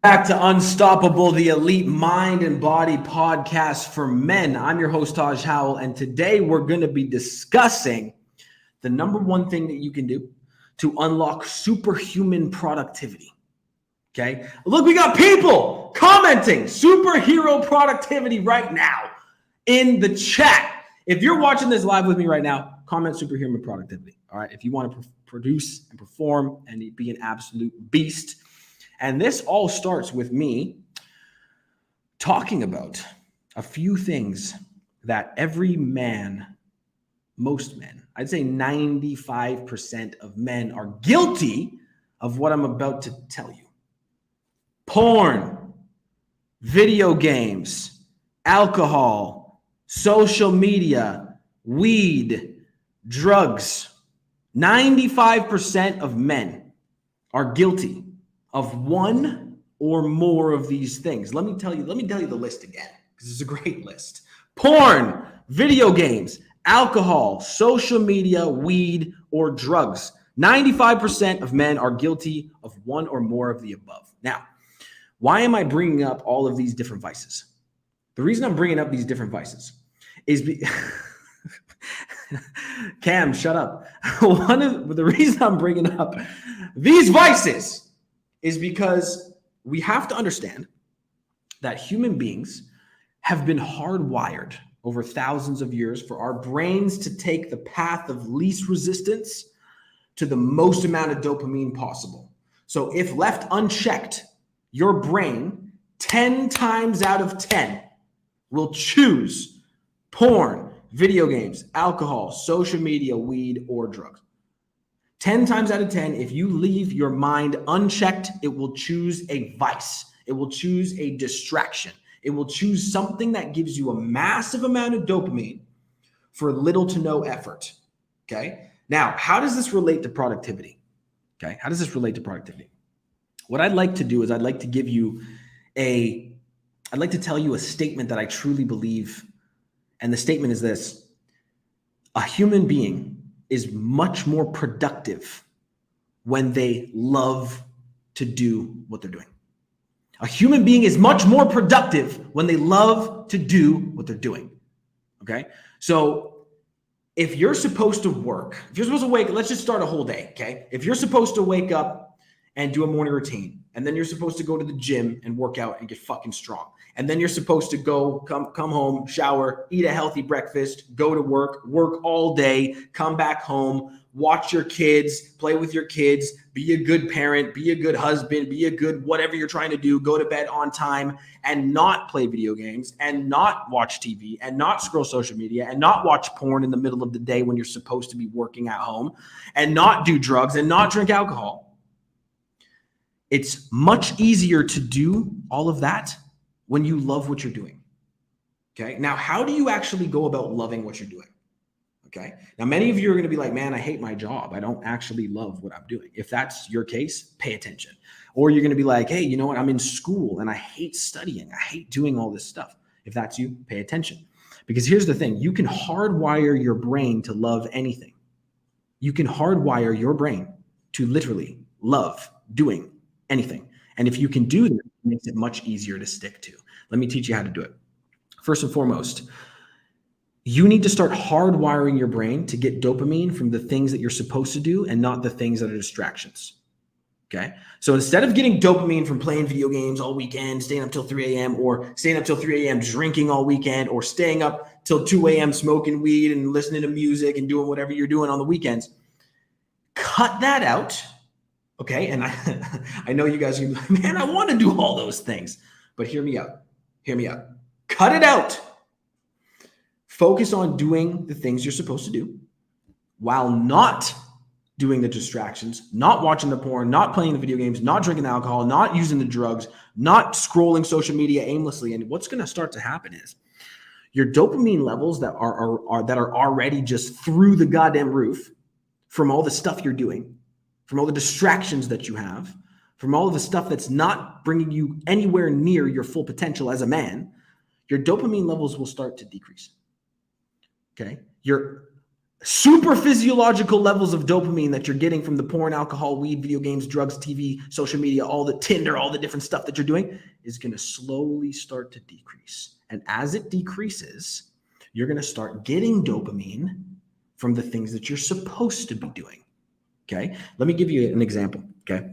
Back to Unstoppable, the elite mind and body podcast for men. I'm your host, Taj Howell, and today we're going to be discussing the number one thing that you can do to unlock superhuman productivity. Okay. Look, we got people commenting superhero productivity right now in the chat. If you're watching this live with me right now, comment superhuman productivity. All right. If you want to produce and perform and be an absolute beast. And this all starts with me talking about a few things that every man, most men, I'd say 95% of men are guilty of what I'm about to tell you. Porn, video games, alcohol, social media, weed, drugs. 95% of men are guilty of one or more of these things. Let me tell you the list again, because it's a great list. Porn, video games, alcohol, social media, weed, or drugs. 95% of men are guilty of one or more of the above. Now, why am I bringing up all of these different vices? The reason I'm bringing up these different vices is Cam, shut up. The reason I'm bringing up these vices is because we have to understand that human beings have been hardwired over thousands of years for our brains to take the path of least resistance to the most amount of dopamine possible. So if left unchecked, your brain 10 times out of 10 will choose porn, video games, alcohol, social media, weed, or drugs. 10 times out of 10, if you leave your mind unchecked, it will choose a vice. It will choose a distraction. It will choose something that gives you a massive amount of dopamine for little to no effort. Okay. Now, how does this relate to productivity? Okay. How does this relate to productivity? What I'd like to do is I'd like to tell you a statement that I truly believe. And the statement is this: a human being is much more productive when they love to do what they're doing. A human being is much more productive when they love to do what they're doing. Okay. So if you're supposed to work, if you're supposed to wake, let's just start a whole day. Okay. If you're supposed to wake up and do a morning routine, and then you're supposed to go to the gym and work out and get fucking strong. And then you're supposed to come home, shower, eat a healthy breakfast, go to work all day, come back home, watch your kids, play with your kids, be a good parent, be a good husband, be a good whatever you're trying to do, go to bed on time, and not play video games, and not watch TV, and not scroll social media, and not watch porn in the middle of the day when you're supposed to be working at home, and not do drugs, and not drink alcohol. It's much easier to do all of that when you love what you're doing. Okay. Now, how do you actually go about loving what you're doing? Okay. Now, many of you are going to be like, man, I hate my job. I don't actually love what I'm doing. If that's your case, pay attention. Or you're going to be like, hey, you know what? I'm in school and I hate studying. I hate doing all this stuff. If that's you, pay attention. Because here's the thing. You can hardwire your brain to love anything. You can hardwire your brain to literally love doing anything. And if you can do that, it makes it much easier to stick to. Let me teach you how to do it. First and foremost, you need to start hardwiring your brain to get dopamine from the things that you're supposed to do and not the things that are distractions. Okay. So instead of getting dopamine from playing video games all weekend, staying up till 3 a.m. or staying up till 3 a.m. drinking all weekend, or staying up till 2 a.m. smoking weed and listening to music and doing whatever you're doing on the weekends, cut that out. Okay. And I know you guys are like, man, I want to do all those things, but hear me out. Cut it out. Focus on doing the things you're supposed to do while not doing the distractions, not watching the porn, not playing the video games, not drinking the alcohol, not using the drugs, not scrolling social media aimlessly. And what's going to start to happen is your dopamine levels that are already just through the goddamn roof from all the stuff you're doing, from all the distractions that you have, from all of the stuff that's not bringing you anywhere near your full potential as a man, your dopamine levels will start to decrease. Okay. super physiological levels of dopamine that you're getting from the porn, alcohol, weed, video games, drugs, TV, social media, all the Tinder, all the different stuff that you're doing is going to slowly start to decrease. And as it decreases, you're going to start getting dopamine from the things that you're supposed to be doing. Okay. Let me give you an example. Okay.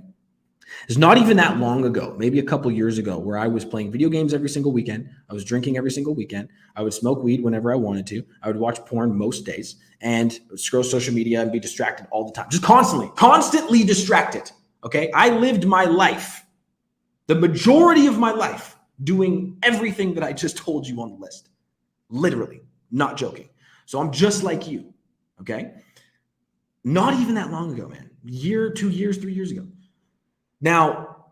It's not even that long ago, maybe a couple years ago, where I was playing video games every single weekend. I was drinking every single weekend. I would smoke weed whenever I wanted to. I would watch porn most days and scroll social media and be distracted all the time. Just constantly distracted. Okay. I lived my life, the majority of my life, doing everything that I just told you on the list. Literally, not joking. So I'm just like you. Okay. Not even that long ago, man. Year, 2 years, 3 years ago. Now,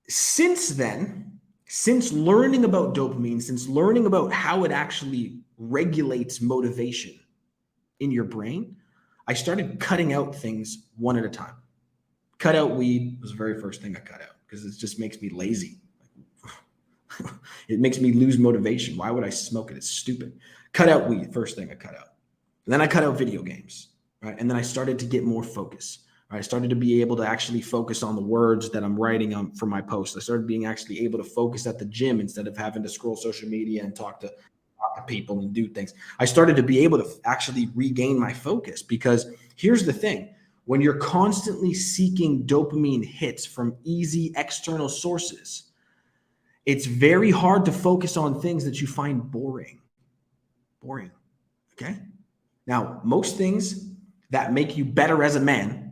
since then, since learning about dopamine, since learning about how it actually regulates motivation in your brain, I started cutting out things one at a time. Cut out weed was the very first thing I cut out because it just makes me lazy. It makes me lose motivation. Why would I smoke it? It's stupid. Cut out weed, first thing I cut out. And then I cut out video games, right? And then I started to get more focus. I started to be able to actually focus on the words that I'm writing for my posts. I started being actually able to focus at the gym instead of having to scroll social media and talk to people and do things. I started to be able to actually regain my focus because here's the thing. When you're constantly seeking dopamine hits from easy external sources, it's very hard to focus on things that you find boring. Boring. Okay? Now, most things that make you better as a man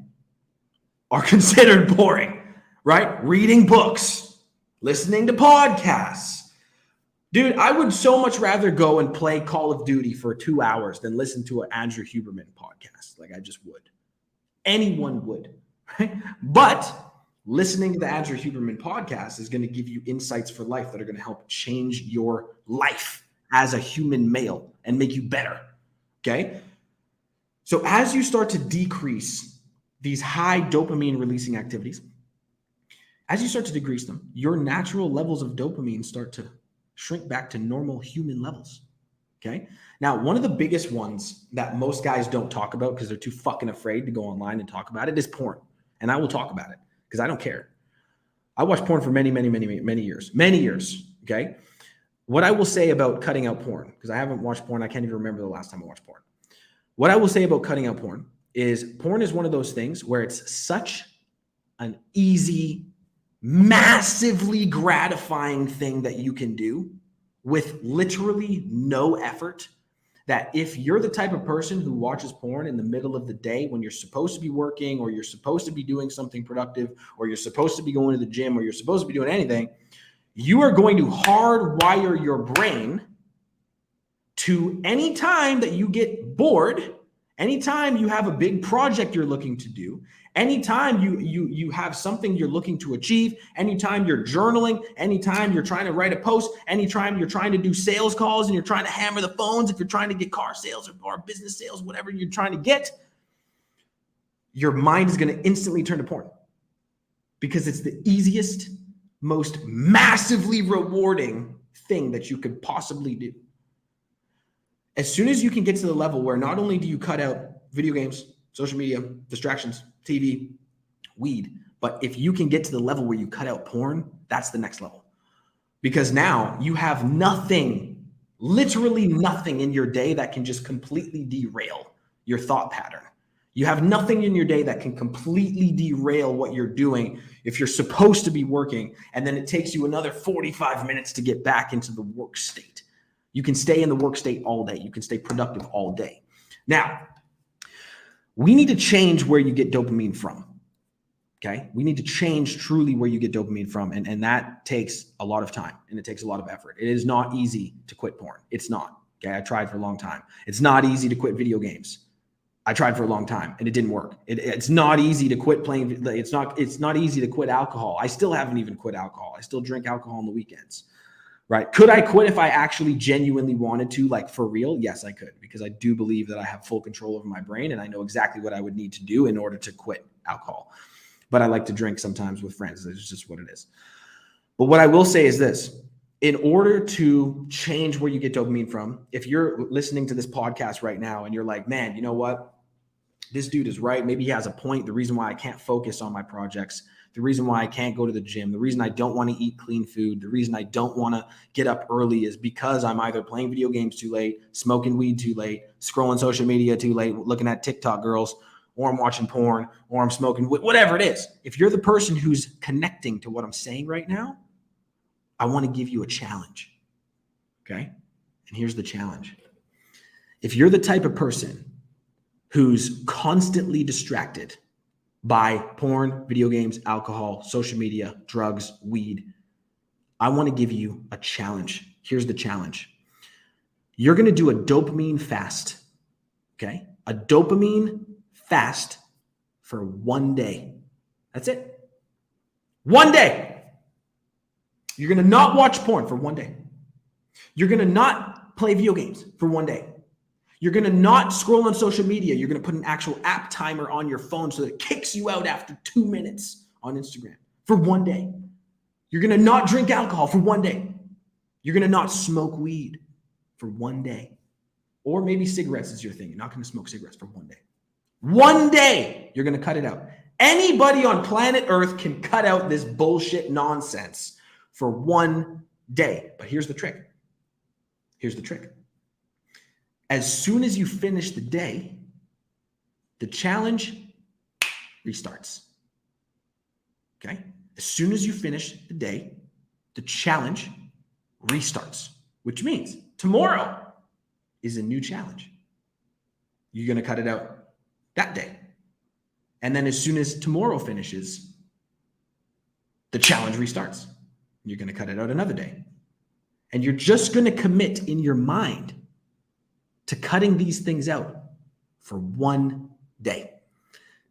are considered boring, right? Reading books, listening to podcasts. Dude, I would so much rather go and play Call of Duty for 2 hours than listen to an Andrew Huberman podcast. Like I just would. Anyone would, right? But listening to the Andrew Huberman podcast is going to give you insights for life that are going to help change your life as a human male and make you better, okay? So as you start to decrease these high dopamine releasing activities, as you start to decrease them, your natural levels of dopamine start to shrink back to normal human levels. Okay. Now, one of the biggest ones that most guys don't talk about because they're too fucking afraid to go online and talk about it is porn. And I will talk about it because I don't care. I watched porn for many years. Okay. What I will say about cutting out porn, because I haven't watched porn. I can't even remember the last time I watched porn. What I will say about cutting out porn is one of those things where it's such an easy, massively gratifying thing that you can do with literally no effort, that if you're the type of person who watches porn in the middle of the day when you're supposed to be working or you're supposed to be doing something productive or you're supposed to be going to the gym or you're supposed to be doing anything, you are going to hardwire your brain to any time that you get bored, anytime you have a big project you're looking to do, anytime you have something you're looking to achieve, anytime you're journaling, anytime you're trying to write a post, anytime you're trying to do sales calls and you're trying to hammer the phones, if you're trying to get car sales or business sales, whatever you're trying to get, your mind is going to instantly turn to porn because it's the easiest, most massively rewarding thing that you could possibly do. As soon as you can get to the level where not only do you cut out video games, social media, distractions, TV, weed, but if you can get to the level where you cut out porn, that's the next level. Because now you have nothing, literally nothing in your day that can just completely derail your thought pattern. You have nothing in your day that can completely derail what you're doing if you're supposed to be working, and then it takes you another 45 minutes to get back into the work state. You can stay in the work state all day. You can stay productive all day. Now, we need to change where you get dopamine from. Okay. We need to change truly where you get dopamine from. And that takes a lot of time and it takes a lot of effort. It is not easy to quit porn. It's not. Okay. I tried for a long time. It's not easy to quit video games. I tried for a long time and it didn't work. It's not easy to quit playing. It's not easy to quit alcohol. I still haven't even quit alcohol. I still drink alcohol on the weekends. Right? Could I quit if I actually genuinely wanted to, like for real? Yes, I could, because I do believe that I have full control over my brain and I know exactly what I would need to do in order to quit alcohol. But I like to drink sometimes with friends. It's just what it is. But what I will say is this. in order to change where you get dopamine from, if you're listening to this podcast right now and you're like, man, you know what? This dude is right. Maybe he has a point. The reason why I can't focus on my projects, the reason why I can't go to the gym, the reason I don't want to eat clean food, the reason I don't want to get up early is because I'm either playing video games too late, smoking weed too late, scrolling social media too late, looking at TikTok girls, or I'm watching porn, or I'm smoking, whatever it is. If you're the person who's connecting to what I'm saying right now, I want to give you a challenge. Okay? And here's the challenge. If you're the type of person who's constantly distracted by porn, video games, alcohol, social media, drugs, weed, I want to give you a challenge. Here's the challenge. You're going to do a dopamine fast, okay? A dopamine fast for 1 day. That's it. 1 day. You're going to not watch porn for 1 day. You're going to not play video games for 1 day. You're going to not scroll on social media. You're going to put an actual app timer on your phone so that it kicks you out after 2 minutes on Instagram for 1 day. You're going to not drink alcohol for 1 day. You're going to not smoke weed for 1 day. Or maybe cigarettes is your thing. You're not going to smoke cigarettes for 1 day. 1 day, you're going to cut it out. Anybody on planet Earth can cut out this bullshit nonsense for 1 day. But here's the trick. Here's the trick. As soon as you finish the day, the challenge restarts. Okay? As soon as you finish the day, the challenge restarts, which means tomorrow is a new challenge. You're going to cut it out that day. And then as soon as tomorrow finishes, the challenge restarts. You're going to cut it out another day. And you're just going to commit in your mind to cutting these things out for 1 day.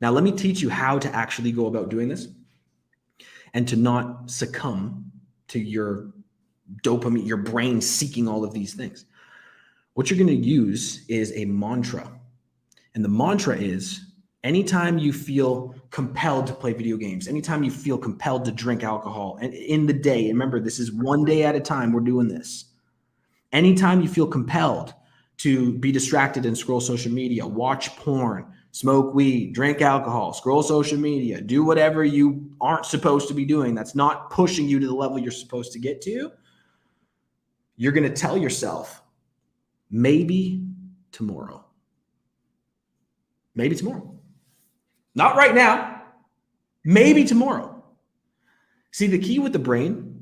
Now, let me teach you how to actually go about doing this and to not succumb to your dopamine, your brain seeking all of these things. What you're going to use is a mantra. And the mantra is, anytime you feel compelled to play video games, anytime you feel compelled to drink alcohol, and in the day, remember, this is 1 day at a time, we're doing this. Anytime you feel compelled to be distracted and scroll social media, watch porn, smoke weed, drink alcohol, scroll social media, do whatever you aren't supposed to be doing, that's not pushing you to the level you're supposed to get to, you're going to tell yourself, maybe tomorrow. Maybe tomorrow. Not right now. Maybe tomorrow. See, the key with the brain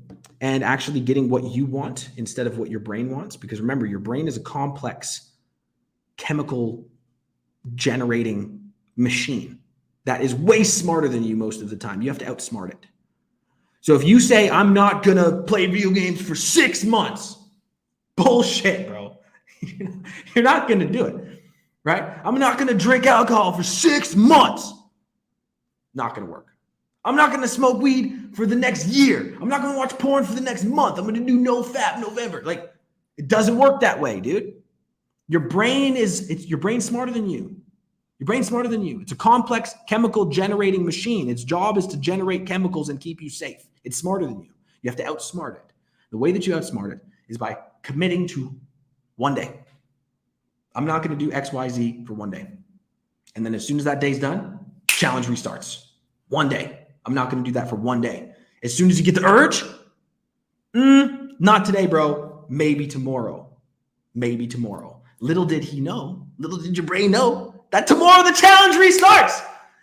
and actually getting what you want instead of what your brain wants, because remember, your brain is a complex chemical generating machine that is way smarter than you most of the time. You have to outsmart it. So if you say, I'm not going to play video games for 6 months, bullshit, bro. You're not going to do it, right? I'm not going to drink alcohol for 6 months. Not going to work. I'm not going to smoke weed for the next year. I'm not going to watch porn for the next month. I'm going to do no fap November. Like, it doesn't work that way, dude. Your brain's smarter than you. Your brain's smarter than you. It's a complex chemical generating machine. Its job is to generate chemicals and keep you safe. It's smarter than you. You have to outsmart it. The way that you outsmart it is by committing to 1 day. I'm not going to do X, Y, Z for 1 day. And then as soon as that day's done, challenge restarts. 1 day. I'm not going to do that for 1 day. As soon as you get the urge, not today, bro. Maybe tomorrow. Maybe tomorrow. Little did he know, little did your brain know that tomorrow the challenge restarts.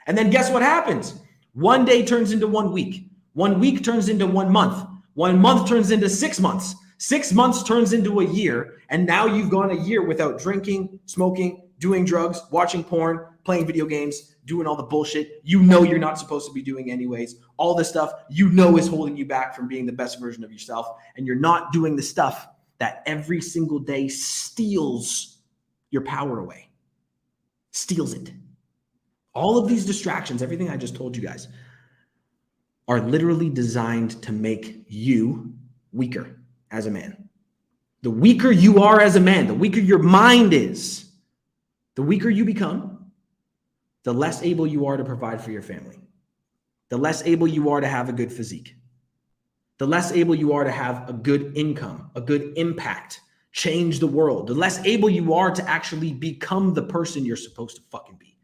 And then guess what happens? 1 day turns into 1 week. 1 week turns into 1 month. 1 month turns into 6 months. 6 months turns into a year. And now you've gone a year without drinking, smoking, doing drugs, watching porn, playing video games, doing all the bullshit you know you're not supposed to be doing anyways. All the stuff you know is holding you back from being the best version of yourself. And you're not doing the stuff that every single day steals your power away. Steals it. All of these distractions, everything I just told you guys, are literally designed to make you weaker as a man. The weaker you are as a man, the weaker your mind is, the weaker you become, the less able you are to provide for your family, the less able you are to have a good physique, the less able you are to have a good income, a good impact, change the world, the less able you are to actually become the person you're supposed to fucking be.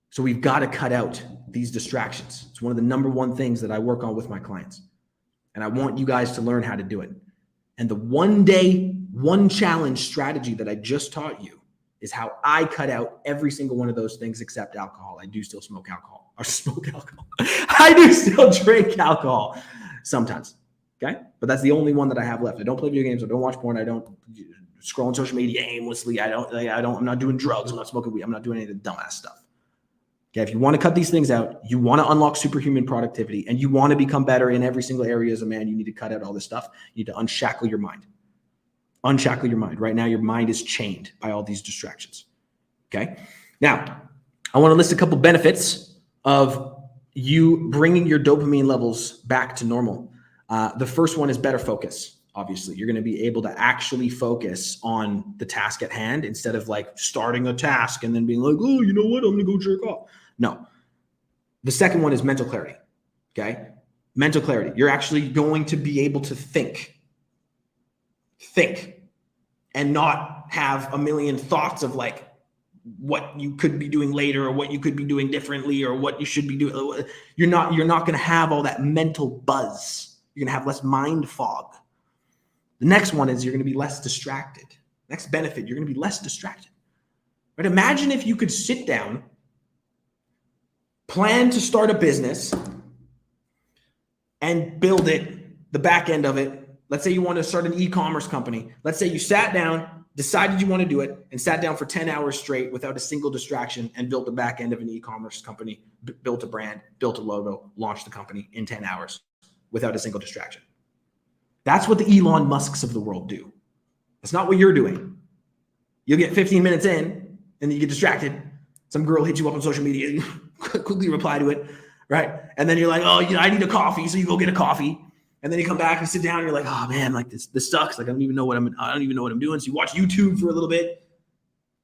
So we've got to cut out these distractions. It's one of the number one things that I work on with my clients. And I want you guys to learn how to do it. And the 1 day, 1 challenge strategy that I just taught you is how I cut out every single one of those things except alcohol. I do still smoke alcohol. I do still drink alcohol sometimes. Okay. But that's the only one that I have left. I don't play video games. I don't watch porn. I don't scroll on social media aimlessly. I'm not doing drugs. I'm not smoking weed. I'm not doing any of the dumbass stuff. Okay, if you want to cut these things out, you want to unlock superhuman productivity, and you want to become better in every single area as a man, you need to cut out all this stuff. You need to unshackle your mind. Unshackle your mind. Right now, your mind is chained by all these distractions. Okay? Now, I want to list a couple benefits of you bringing your dopamine levels back to normal. The first one is better focus. Obviously, you're going to be able to actually focus on the task at hand instead of like starting a task and then being like, oh, you know what? I'm going to go jerk off. No. The second one is mental clarity. Okay. Mental clarity. You're actually going to be able to think and not have a million thoughts of like what you could be doing later or what you could be doing differently or what you should be doing. You're not going to have all that mental buzz. You're going to have less mind fog. The next one is you're going to be less distracted. Next benefit, you're going to be less distracted. But imagine if you could sit down, plan to start a business, and build it, the back end of it. Let's say you want to start an e-commerce company. Let's say you sat down, decided you want to do it, and sat down for 10 hours straight without a single distraction and built the back end of an e-commerce company, built a brand, built a logo, launched the company in 10 hours without a single distraction. That's what the Elon Musks of the world do. That's not what you're doing. You'll get 15 minutes in and then you get distracted. Some girl hits you up on social media, you quickly reply to it, right? And then you're like, oh, I need a coffee. So you go get a coffee. And then you come back and sit down and you're like, oh man, like this sucks. Like I don't even know what I'm doing. So you watch YouTube for a little bit,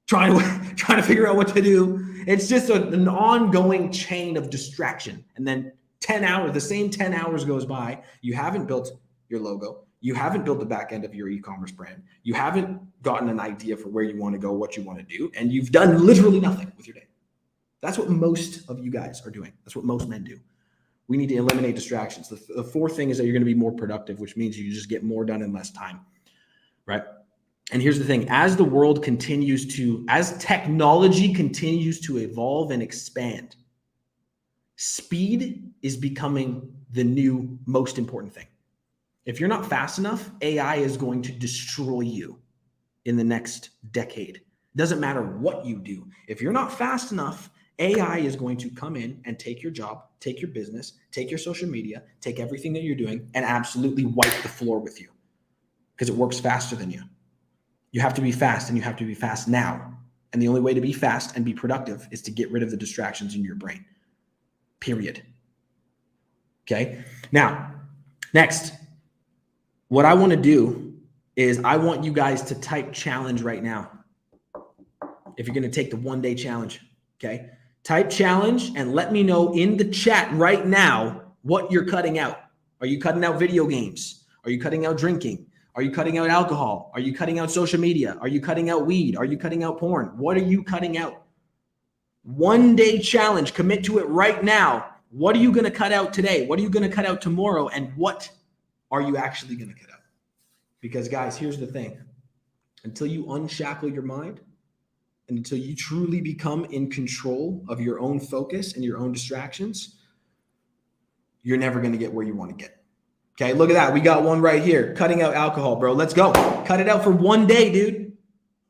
trying to figure out what to do. It's just an ongoing chain of distraction. And then 10 hours, the same 10 hours goes by. You haven't built your logo. You haven't built the back end of your e-commerce brand. You haven't gotten an idea for where you want to go, what you want to do, and you've done literally nothing with your day. That's what most of you guys are doing. That's what most men do. We need to eliminate distractions. The fourth thing is that you're going to be more productive, which means you just get more done in less time, right? And here's the thing. As technology continues to evolve and expand, speed is becoming the new most important thing. If you're not fast enough, AI is going to destroy you in the next decade. It doesn't matter what you do. If you're not fast enough, AI is going to come in and take your job, take your business, take your social media, take everything that you're doing and absolutely wipe the floor with you because it works faster than you. You have to be fast and you have to be fast now. And the only way to be fast and be productive is to get rid of the distractions in your brain, period. Okay. Now, next. What I want to do is I want you guys to type challenge right now. If you're going to take the 1 day challenge, okay? Type challenge and let me know in the chat right now what you're cutting out. Are you cutting out video games? Are you cutting out drinking? Are you cutting out alcohol? Are you cutting out social media? Are you cutting out weed? Are you cutting out porn? What are you cutting out? 1 day challenge. Commit to it right now. What are you going to cut out today? What are you going to cut out tomorrow? And what are you actually going to cut out? Because guys, here's the thing. Until you unshackle your mind and until you truly become in control of your own focus and your own distractions, you're never going to get where you want to get. Okay, look at that. We got one right here. Cutting out alcohol, bro. Let's go. Cut it out for 1 day, dude.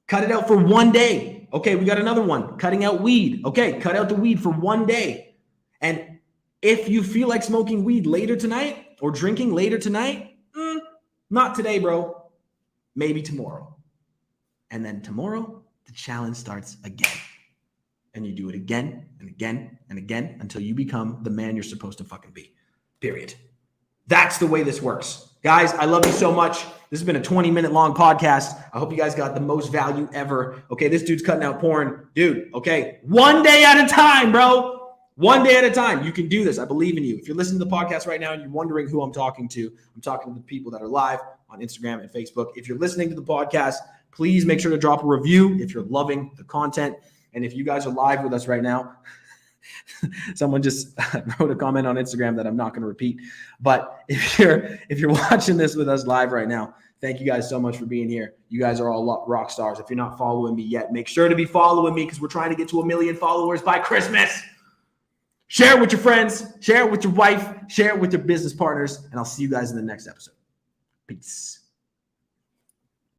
Cut it out for 1 day. Okay, we got another one. Cutting out weed. Okay, cut out the weed for 1 day. And if you feel like smoking weed later tonight or drinking later tonight, not today, bro. Maybe tomorrow. And then tomorrow, the challenge starts again. And you do it again and again and again until you become the man you're supposed to fucking be. Period. That's the way this works. Guys, I love you so much. This has been a 20-minute long podcast. I hope you guys got the most value ever. Okay, this dude's cutting out porn. Dude, okay, 1 day at a time, bro. One day at a time. You can do this. I believe in you. If you're listening to the podcast right now and you're wondering who I'm talking to the people that are live on Instagram and Facebook. If you're listening to the podcast, please make sure to drop a review if you're loving the content. And if you guys are live with us right now, someone just wrote a comment on Instagram that I'm not going to repeat. But if you're watching this with us live right now, thank you guys so much for being here. You guys are all rock stars. If you're not following me yet, make sure to be following me because we're trying to get to 1 million followers by Christmas. Share it with your friends, share it with your wife, share it with your business partners, and I'll see you guys in the next episode. Peace.